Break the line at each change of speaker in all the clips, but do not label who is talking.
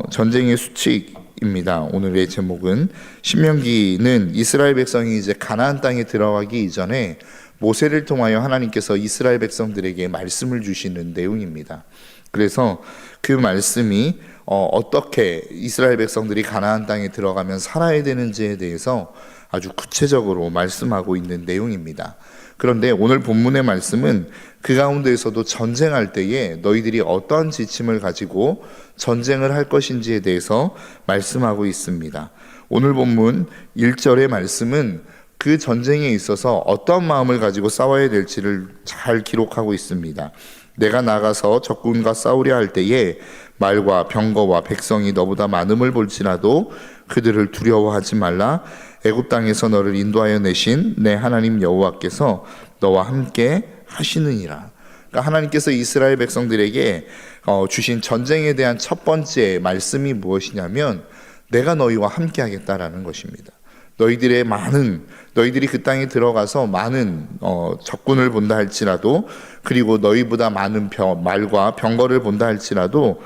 전쟁의 수칙입니다. 오늘의 제목은 신명기는 이스라엘 백성이 이제 가나안 땅에 들어가기 이전에 모세를 통하여 하나님께서 이스라엘 백성들에게 말씀을 주시는 내용입니다. 그래서 그 말씀이 어떻게 이스라엘 백성들이 가나안 땅에 들어가면 살아야 되는지에 대해서 아주 구체적으로 말씀하고 있는 내용입니다. 그런데 오늘 본문의 말씀은 그 가운데에서도 전쟁할 때에 너희들이 어떤 지침을 가지고 전쟁을 할 것인지에 대해서 말씀하고 있습니다. 오늘 본문 1절의 말씀은 그 전쟁에 있어서 어떤 마음을 가지고 싸워야 될지를 잘 기록하고 있습니다. 내가 나가서 적군과 싸우려 할 때에 말과 병거와 백성이 너보다 많음을 볼지라도 그들을 두려워하지 말라. 애굽 땅에서 너를 인도하여 내신 내 하나님 여호와께서 너와 함께 하시느니라. 그러니까 하나님께서 이스라엘 백성들에게 주신 전쟁에 대한 첫 번째 말씀이 무엇이냐면 내가 너희와 함께 하겠다라는 것입니다. 너희들이 그 땅에 들어가서 많은 적군을 본다 할지라도, 그리고 너희보다 많은 말과 병거를 본다 할지라도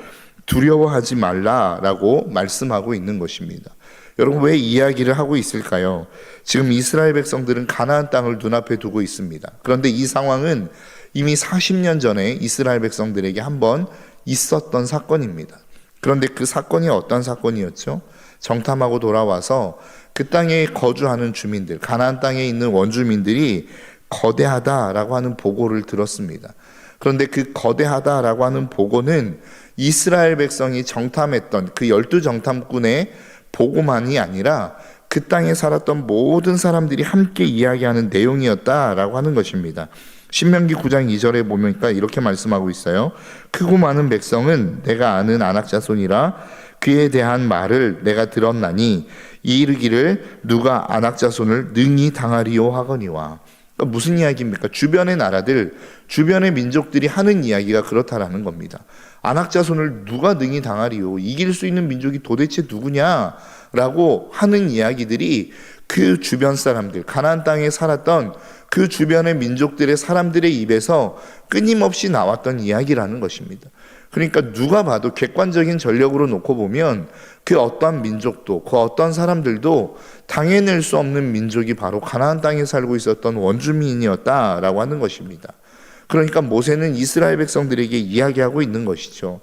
두려워하지 말라라고 말씀하고 있는 것입니다. 여러분, 왜 이야기를 하고 있을까요? 지금 이스라엘 백성들은 가나안 땅을 눈앞에 두고 있습니다. 그런데 이 상황은 이미 40년 전에 이스라엘 백성들에게 한번 있었던 사건입니다. 그런데 그 사건이 어떤 사건이었죠? 정탐하고 돌아와서 그 땅에 거주하는 주민들, 가나안 땅에 있는 원주민들이 거대하다라고 하는 보고를 들었습니다. 그런데 그 거대하다라고 하는 보고는 이스라엘 백성이 정탐했던 그 12정탐꾼의 보고만이 아니라 그 땅에 살았던 모든 사람들이 함께 이야기하는 내용이었다라고 하는 것입니다. 신명기 9장 2절에 보니까 이렇게 말씀하고 있어요. 크고 많은 백성은 내가 아는 아낙 자손이라 그에 대한 말을 내가 들었나니 이르기를 누가 아낙 자손을 능히 당하리요 하거니와. 그러니까 무슨 이야기입니까? 주변의 나라들, 주변의 민족들이 하는 이야기가 그렇다라는 겁니다. 아낙 자손을 누가 능히 당하리요? 이길 수 있는 민족이 도대체 누구냐라고 하는 이야기들이 그 주변 사람들, 가나안 땅에 살았던 그 주변의 민족들의 사람들의 입에서 끊임없이 나왔던 이야기라는 것입니다. 그러니까 누가 봐도 객관적인 전력으로 놓고 보면 그 어떤 민족도, 그 어떤 사람들도 당해낼 수 없는 민족이 바로 가나안 땅에 살고 있었던 원주민이었다라고 하는 것입니다. 그러니까 모세는 이스라엘 백성들에게 이야기하고 있는 것이죠.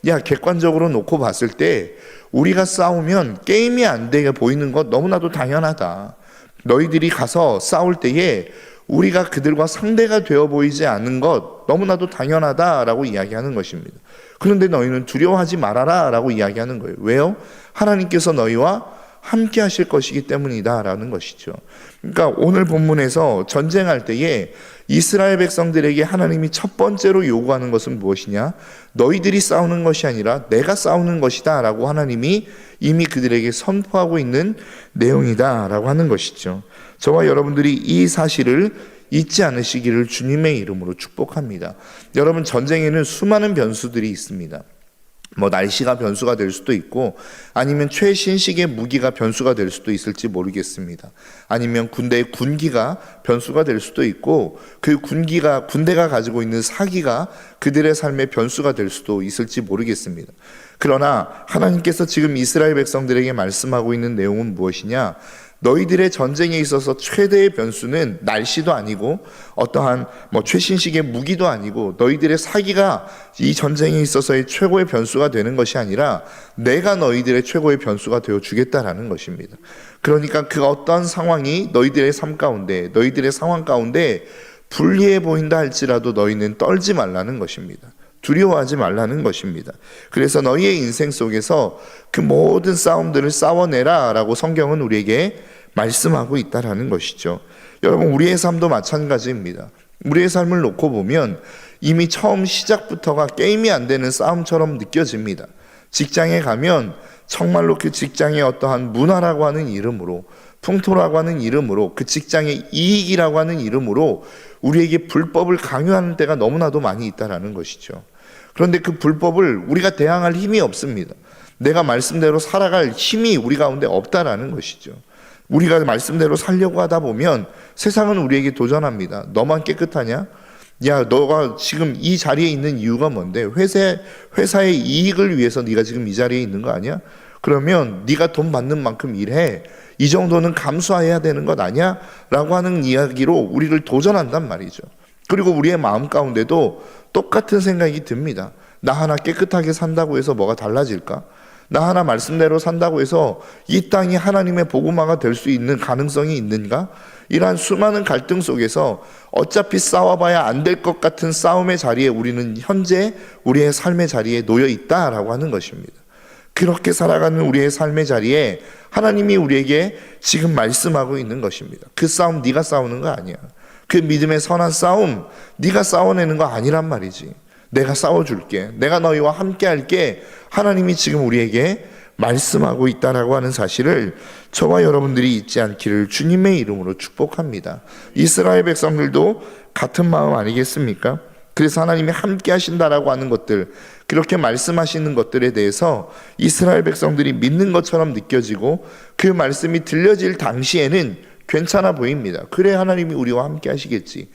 야, 객관적으로 놓고 봤을 때 우리가 싸우면 게임이 안 되게 보이는 것 너무나도 당연하다. 너희들이 가서 싸울 때에 우리가 그들과 상대가 되어 보이지 않는 것 너무나도 당연하다라고 이야기하는 것입니다. 그런데 너희는 두려워하지 말아라 라고 이야기하는 거예요. 왜요? 하나님께서 너희와 함께 하실 것이기 때문이다 라는 것이죠. 그러니까 오늘 본문에서 전쟁할 때에 이스라엘 백성들에게 하나님이 첫 번째로 요구하는 것은 무엇이냐? 너희들이 싸우는 것이 아니라 내가 싸우는 것이다 라고 하나님이 이미 그들에게 선포하고 있는 내용이다 라고 하는 것이죠. 저와 여러분들이 이 사실을 잊지 않으시기를 주님의 이름으로 축복합니다. 여러분, 전쟁에는 수많은 변수들이 있습니다. 날씨가 변수가 될 수도 있고, 아니면 최신식의 무기가 변수가 될 수도 있을지 모르겠습니다. 아니면 군대의 군기가 변수가 될 수도 있고, 그 군대가 가지고 있는 사기가 그들의 삶의 변수가 될 수도 있을지 모르겠습니다. 그러나 하나님께서 지금 이스라엘 백성들에게 말씀하고 있는 내용은 무엇이냐? 너희들의 전쟁에 있어서 최대의 변수는 날씨도 아니고 어떠한 최신식의 무기도 아니고 너희들의 사기가 이 전쟁에 있어서의 최고의 변수가 되는 것이 아니라 내가 너희들의 최고의 변수가 되어 주겠다라는 것입니다. 그러니까 그 어떤 상황이 너희들의 삶 가운데, 너희들의 상황 가운데 불리해 보인다 할지라도 너희는 떨지 말라는 것입니다. 두려워하지 말라는 것입니다. 그래서 너희의 인생 속에서 그 모든 싸움들을 싸워내라 라고 성경은 우리에게 말씀하고 있다라는 것이죠. 여러분, 우리의 삶도 마찬가지입니다. 우리의 삶을 놓고 보면 이미 처음 시작부터가 게임이 안 되는 싸움처럼 느껴집니다. 직장에 가면 정말로 그 직장의 어떠한 문화라고 하는 이름으로, 풍토라고 하는 이름으로, 그 직장의 이익이라고 하는 이름으로 우리에게 불법을 강요하는 때가 너무나도 많이 있다라는 것이죠. 그런데 그 불법을 우리가 대항할 힘이 없습니다. 내가 말씀대로 살아갈 힘이 우리 가운데 없다라는 것이죠. 우리가 말씀대로 살려고 하다 보면 세상은 우리에게 도전합니다. 너만 깨끗하냐? 야, 너가 지금 이 자리에 있는 이유가 뭔데? 회사의 이익을 위해서 네가 지금 이 자리에 있는 거 아니야? 그러면 네가 돈 받는 만큼 일해. 이 정도는 감수해야 되는 것 아니야? 라고 하는 이야기로 우리를 도전한단 말이죠. 그리고 우리의 마음 가운데도 똑같은 생각이 듭니다. 나 하나 깨끗하게 산다고 해서 뭐가 달라질까? 나 하나 말씀대로 산다고 해서 이 땅이 하나님의 복음화가 될 수 있는 가능성이 있는가? 이러한 수많은 갈등 속에서 어차피 싸워봐야 안 될 것 같은 싸움의 자리에 우리는 현재 우리의 삶의 자리에 놓여 있다라고 하는 것입니다. 그렇게 살아가는 우리의 삶의 자리에 하나님이 우리에게 지금 말씀하고 있는 것입니다. 그 싸움 네가 싸우는 거 아니야. 그 믿음의 선한 싸움 네가 싸워내는 거 아니란 말이지. 내가 싸워줄게. 내가 너희와 함께 할게. 하나님이 지금 우리에게 말씀하고 있다라고 하는 사실을 저와 여러분들이 잊지 않기를 주님의 이름으로 축복합니다. 이스라엘 백성들도 같은 마음 아니겠습니까? 그래서 하나님이 함께 하신다라고 하는 것들, 그렇게 말씀하시는 것들에 대해서 이스라엘 백성들이 믿는 것처럼 느껴지고 그 말씀이 들려질 당시에는 괜찮아 보입니다. 그래, 하나님이 우리와 함께 하시겠지.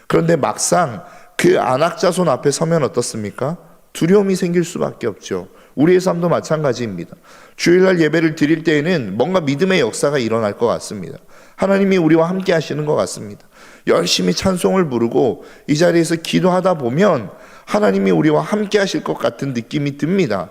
그런데 막상 그 안악 자손 앞에 서면 어떻습니까? 두려움이 생길 수밖에 없죠. 우리의 삶도 마찬가지입니다. 주일날 예배를 드릴 때에는 뭔가 믿음의 역사가 일어날 것 같습니다. 하나님이 우리와 함께 하시는 것 같습니다. 열심히 찬송을 부르고 이 자리에서 기도하다 보면 하나님이 우리와 함께 하실 것 같은 느낌이 듭니다.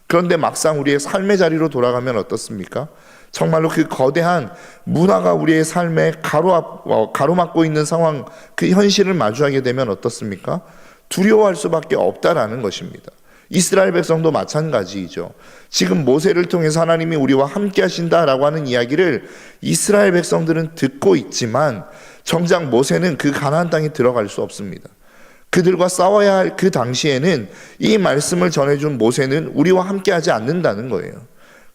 그런데 막상 우리의 삶의 자리로 돌아가면 어떻습니까? 정말로 그 거대한 문화가 우리의 삶에 가로막고 있는 상황, 그 현실을 마주하게 되면 어떻습니까? 두려워할 수밖에 없다라는 것입니다. 이스라엘 백성도 마찬가지이죠. 지금 모세를 통해서 하나님이 우리와 함께 하신다라고 하는 이야기를 이스라엘 백성들은 듣고 있지만 정작 모세는 그 가나안 땅에 들어갈 수 없습니다. 그들과 싸워야 할 그 당시에는 이 말씀을 전해준 모세는 우리와 함께 하지 않는다는 거예요.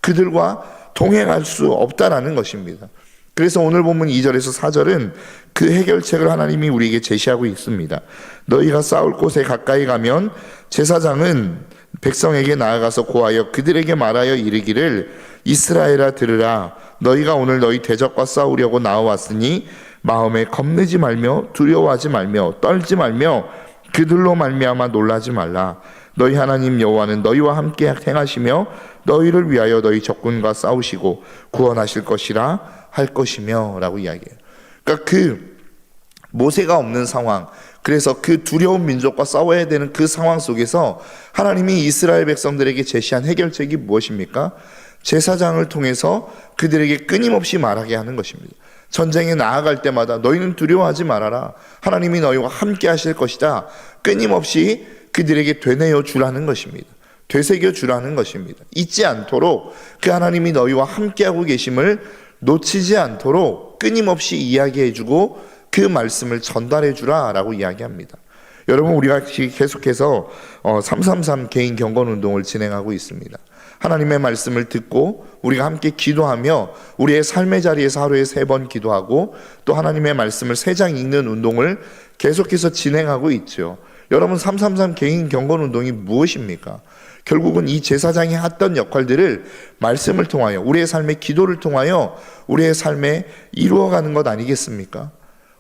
그들과 동행할 수 없다라는 것입니다. 그래서 오늘 본문 2절에서 4절은 그 해결책을 하나님이 우리에게 제시하고 있습니다. 너희가 싸울 곳에 가까이 가면 제사장은 백성에게 나아가서 고하여 그들에게 말하여 이르기를 이스라엘아 들으라. 너희가 오늘 너희 대적과 싸우려고 나와왔으니 마음에 겁내지 말며 두려워하지 말며 떨지 말며 그들로 말미암아 놀라지 말라. 너희 하나님 여호와는 너희와 함께 행하시며 너희를 위하여 너희 적군과 싸우시고 구원하실 것이라 할 것이며 라고 이야기해요. 그러니까 그 모세가 없는 상황, 그래서 그 두려운 민족과 싸워야 되는 그 상황 속에서 하나님이 이스라엘 백성들에게 제시한 해결책이 무엇입니까? 제사장을 통해서 그들에게 끊임없이 말하게 하는 것입니다. 전쟁에 나아갈 때마다 너희는 두려워하지 말아라. 하나님이 너희와 함께 하실 것이다. 끊임없이 그들에게 되뇌어 주라는 것입니다. 되새겨 주라는 것입니다. 잊지 않도록 그 하나님이 너희와 함께하고 계심을 놓치지 않도록 끊임없이 이야기해 주고 그 말씀을 전달해 주라라고 이야기합니다. 여러분, 우리가 계속해서 333 개인 경건 운동을 진행하고 있습니다. 하나님의 말씀을 듣고 우리가 함께 기도하며 우리의 삶의 자리에서 하루에 3번 기도하고 또 하나님의 말씀을 3장 읽는 운동을 계속해서 진행하고 있죠. 여러분, 333 개인 경건 운동이 무엇입니까? 결국은 이 제사장이 했던 역할들을 말씀을 통하여 우리의 삶의 기도를 통하여 우리의 삶에 이루어가는 것 아니겠습니까?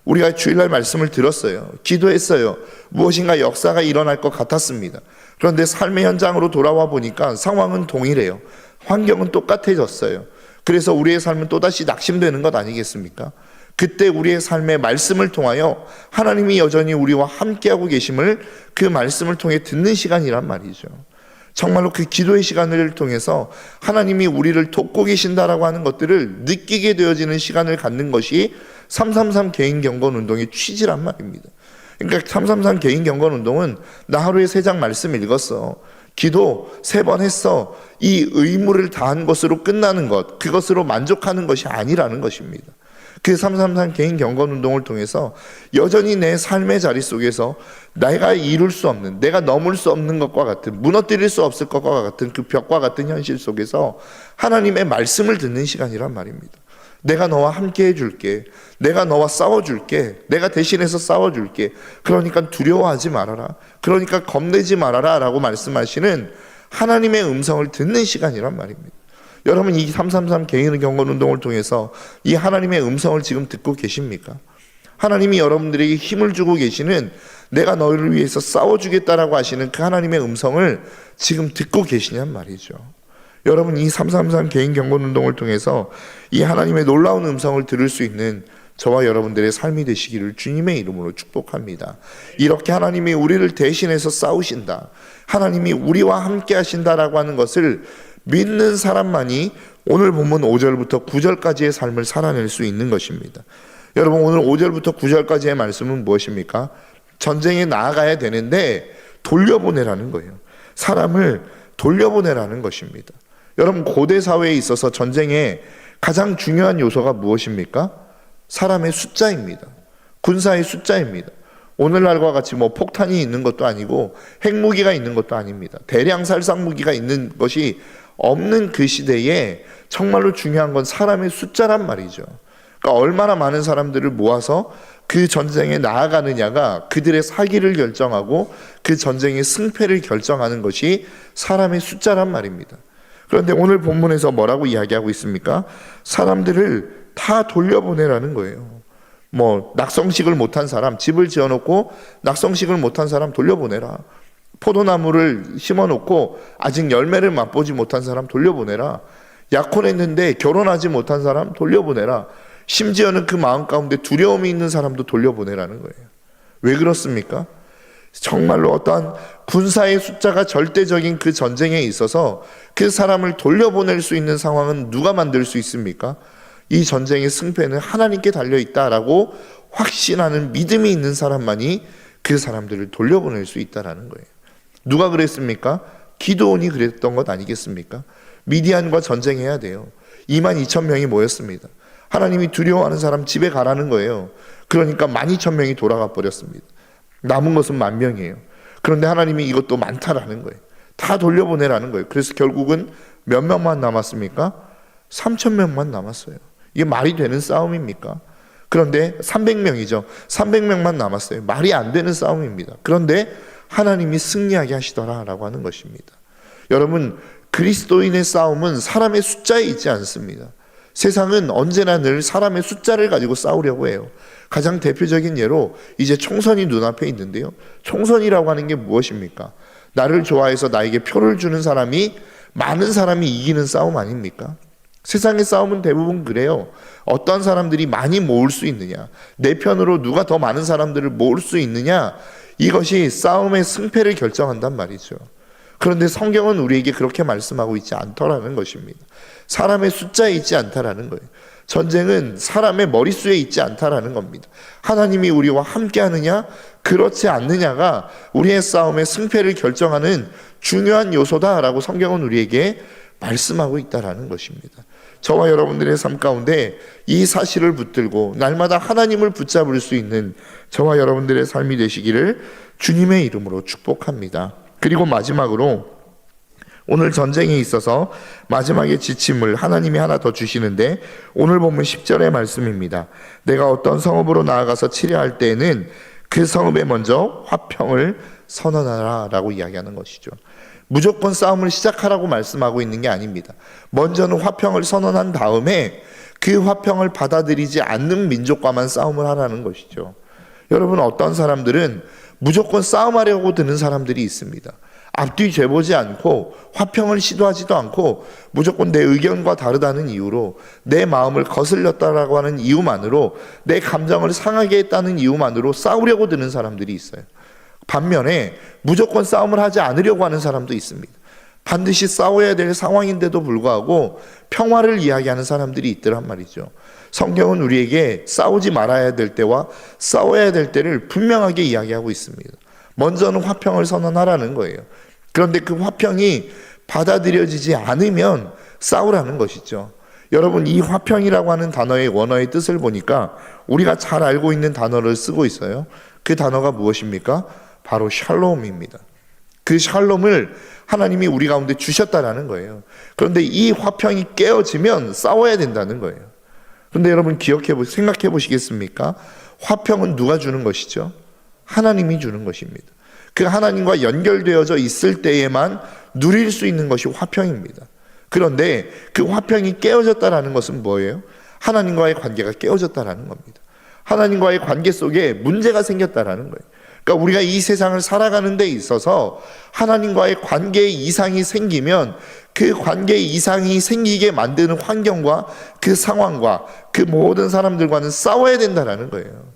우리가 주일날 말씀을 들었어요. 기도했어요. 무엇인가 역사가 일어날 것 같았습니다. 그런데 삶의 현장으로 돌아와 보니까 상황은 동일해요. 환경은 똑같아졌어요. 그래서 우리의 삶은 또다시 낙심되는 것 아니겠습니까? 그때 우리의 삶의 말씀을 통하여 하나님이 여전히 우리와 함께하고 계심을 그 말씀을 통해 듣는 시간이란 말이죠. 정말로 그 기도의 시간을 통해서 하나님이 우리를 돕고 계신다라고 하는 것들을 느끼게 되어지는 시간을 갖는 것이 333 개인 경건 운동의 취지란 말입니다. 그러니까 333 개인 경건 운동은 나 하루에 3장 말씀 읽었어, 기도 3번 했어, 이 의무를 다한 것으로 끝나는 것, 그것으로 만족하는 것이 아니라는 것입니다. 그 333 개인 경건 운동을 통해서 여전히 내 삶의 자리 속에서 내가 이룰 수 없는, 내가 넘을 수 없는 것과 같은, 무너뜨릴 수 없을 것과 같은 그 벽과 같은 현실 속에서 하나님의 말씀을 듣는 시간이란 말입니다. 내가 너와 함께 해줄게, 내가 너와 싸워줄게, 내가 대신해서 싸워줄게, 그러니까 두려워하지 말아라, 그러니까 겁내지 말아라 라고 말씀하시는 하나님의 음성을 듣는 시간이란 말입니다. 여러분, 이 333 개인 경건 운동을 통해서 이 하나님의 음성을 지금 듣고 계십니까? 하나님이 여러분들에게 힘을 주고 계시는 내가 너희를 위해서 싸워주겠다라고 하시는 그 하나님의 음성을 지금 듣고 계시냔 말이죠. 여러분, 이 333 개인 경건운동을 통해서 이 하나님의 놀라운 음성을 들을 수 있는 저와 여러분들의 삶이 되시기를 주님의 이름으로 축복합니다. 이렇게 하나님이 우리를 대신해서 싸우신다, 하나님이 우리와 함께 하신다라고 하는 것을 믿는 사람만이 오늘 본문 5절부터 9절까지의 삶을 살아낼 수 있는 것입니다. 여러분, 오늘 5절부터 9절까지의 말씀은 무엇입니까? 전쟁에 나아가야 되는데 돌려보내라는 거예요. 사람을 돌려보내라는 것입니다. 여러분, 고대 사회에 있어서 전쟁의 가장 중요한 요소가 무엇입니까? 사람의 숫자입니다. 군사의 숫자입니다. 오늘날과 같이 폭탄이 있는 것도 아니고 핵무기가 있는 것도 아닙니다. 대량 살상 무기가 있는 것이 없는 그 시대에 정말로 중요한 건 사람의 숫자란 말이죠. 그러니까 얼마나 많은 사람들을 모아서 그 전쟁에 나아가느냐가 그들의 사기를 결정하고 그 전쟁의 승패를 결정하는 것이 사람의 숫자란 말입니다. 그런데 오늘 본문에서 뭐라고 이야기하고 있습니까? 사람들을 다 돌려보내라는 거예요. 낙성식을 못한 사람, 집을 지어놓고 낙성식을 못한 사람 돌려보내라. 포도나무를 심어놓고 아직 열매를 맛보지 못한 사람 돌려보내라. 약혼했는데 결혼하지 못한 사람 돌려보내라. 심지어는 그 마음 가운데 두려움이 있는 사람도 돌려보내라는 거예요. 왜 그렇습니까? 정말로 어떠한 군사의 숫자가 절대적인 그 전쟁에 있어서 그 사람을 돌려보낼 수 있는 상황은 누가 만들 수 있습니까? 이 전쟁의 승패는 하나님께 달려있다라고 확신하는 믿음이 있는 사람만이 그 사람들을 돌려보낼 수 있다라는 거예요. 누가 그랬습니까? 기드온이 그랬던 것 아니겠습니까? 미디안과 전쟁해야 돼요. 22,000명이 모였습니다. 하나님이 두려워하는 사람 집에 가라는 거예요. 그러니까 12,000명이 돌아가 버렸습니다. 남은 것은 10,000명이에요. 그런데 하나님이 이것도 많다라는 거예요. 다 돌려보내라는 거예요. 그래서 결국은 몇 명만 남았습니까? 3,000명만 남았어요. 이게 말이 되는 싸움입니까? 그런데 300명이죠. 300명만 남았어요. 말이 안 되는 싸움입니다. 그런데 하나님이 승리하게 하시더라라고 하는 것입니다. 여러분, 그리스도인의 싸움은 사람의 숫자에 있지 않습니다. 세상은 언제나 늘 사람의 숫자를 가지고 싸우려고 해요. 가장 대표적인 예로 이제 총선이 눈앞에 있는데요. 총선이라고 하는 게 무엇입니까? 나를 좋아해서 나에게 표를 주는 사람이 많은 사람이 이기는 싸움 아닙니까? 세상의 싸움은 대부분 그래요. 어떤 사람들이 많이 모을 수 있느냐, 내 편으로 누가 더 많은 사람들을 모을 수 있느냐, 이것이 싸움의 승패를 결정한단 말이죠. 그런데 성경은 우리에게 그렇게 말씀하고 있지 않더라는 것입니다. 사람의 숫자에 있지 않다라는 거예요. 전쟁은 사람의 머릿수에 있지 않다라는 겁니다. 하나님이 우리와 함께 하느냐 그렇지 않느냐가 우리의 싸움의 승패를 결정하는 중요한 요소다라고 성경은 우리에게 말씀하고 있다라는 것입니다. 저와 여러분들의 삶 가운데 이 사실을 붙들고 날마다 하나님을 붙잡을 수 있는 저와 여러분들의 삶이 되시기를 주님의 이름으로 축복합니다. 그리고 마지막으로 오늘 전쟁에 있어서 마지막에 지침을 하나님이 하나 더 주시는데 오늘 보면 10절의 말씀입니다. 내가 어떤 성읍으로 나아가서 치려할 때에는 그 성읍에 먼저 화평을 선언하라 라고 이야기하는 것이죠. 무조건 싸움을 시작하라고 말씀하고 있는 게 아닙니다. 먼저는 화평을 선언한 다음에 그 화평을 받아들이지 않는 민족과만 싸움을 하라는 것이죠. 여러분, 어떤 사람들은 무조건 싸움하려고 드는 사람들이 있습니다. 앞뒤 재보지 않고 화평을 시도하지도 않고 무조건 내 의견과 다르다는 이유로 내 마음을 거슬렸다라고 하는 이유만으로 내 감정을 상하게 했다는 이유만으로 싸우려고 드는 사람들이 있어요. 반면에 무조건 싸움을 하지 않으려고 하는 사람도 있습니다. 반드시 싸워야 될 상황인데도 불구하고 평화를 이야기하는 사람들이 있더란 말이죠. 성경은 우리에게 싸우지 말아야 될 때와 싸워야 될 때를 분명하게 이야기하고 있습니다. 먼저는 화평을 선언하라는 거예요. 그런데 그 화평이 받아들여지지 않으면 싸우라는 것이죠. 여러분, 이 화평이라고 하는 단어의 원어의 뜻을 보니까 우리가 잘 알고 있는 단어를 쓰고 있어요. 그 단어가 무엇입니까? 바로 샬롬입니다. 그 샬롬을 하나님이 우리 가운데 주셨다라는 거예요. 그런데 이 화평이 깨어지면 싸워야 된다는 거예요. 그런데 여러분, 생각해 보시겠습니까? 화평은 누가 주는 것이죠? 하나님이 주는 것입니다. 그 하나님과 연결되어져 있을 때에만 누릴 수 있는 것이 화평입니다. 그런데 그 화평이 깨어졌다라는 것은 뭐예요? 하나님과의 관계가 깨어졌다라는 겁니다. 하나님과의 관계 속에 문제가 생겼다라는 거예요. 그러니까 우리가 이 세상을 살아가는 데 있어서 하나님과의 관계에 이상이 생기면 그 관계에 이상이 생기게 만드는 환경과 그 상황과 그 모든 사람들과는 싸워야 된다라는 거예요.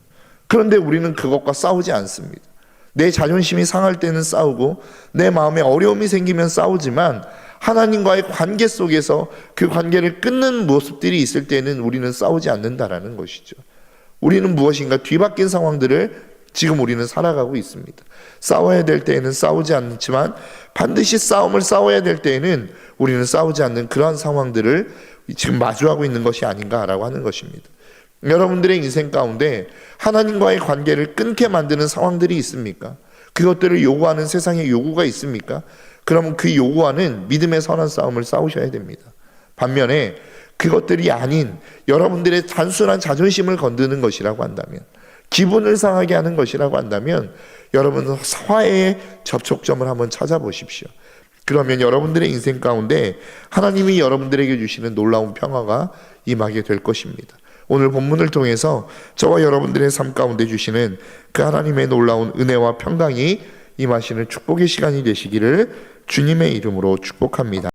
그런데 우리는 그것과 싸우지 않습니다. 내 자존심이 상할 때는 싸우고 내 마음에 어려움이 생기면 싸우지만 하나님과의 관계 속에서 그 관계를 끊는 모습들이 있을 때는 우리는 싸우지 않는다라는 것이죠. 우리는 무엇인가 뒤바뀐 상황들을 지금 우리는 살아가고 있습니다. 싸워야 될 때에는 싸우지 않지만 반드시 싸움을 싸워야 될 때에는 우리는 싸우지 않는 그러한 상황들을 지금 마주하고 있는 것이 아닌가라고 하는 것입니다. 여러분들의 인생 가운데 하나님과의 관계를 끊게 만드는 상황들이 있습니까? 그것들을 요구하는 세상의 요구가 있습니까? 그러면 그 요구하는 믿음의 선한 싸움을 싸우셔야 됩니다. 반면에 그것들이 아닌 여러분들의 단순한 자존심을 건드는 것이라고 한다면, 기분을 상하게 하는 것이라고 한다면 여러분은 화해의 접촉점을 한번 찾아보십시오. 그러면 여러분들의 인생 가운데 하나님이 여러분들에게 주시는 놀라운 평화가 임하게 될 것입니다. 오늘 본문을 통해서 저와 여러분들의 삶 가운데 주시는 그 하나님의 놀라운 은혜와 평강이 임하시는 축복의 시간이 되시기를 주님의 이름으로 축복합니다.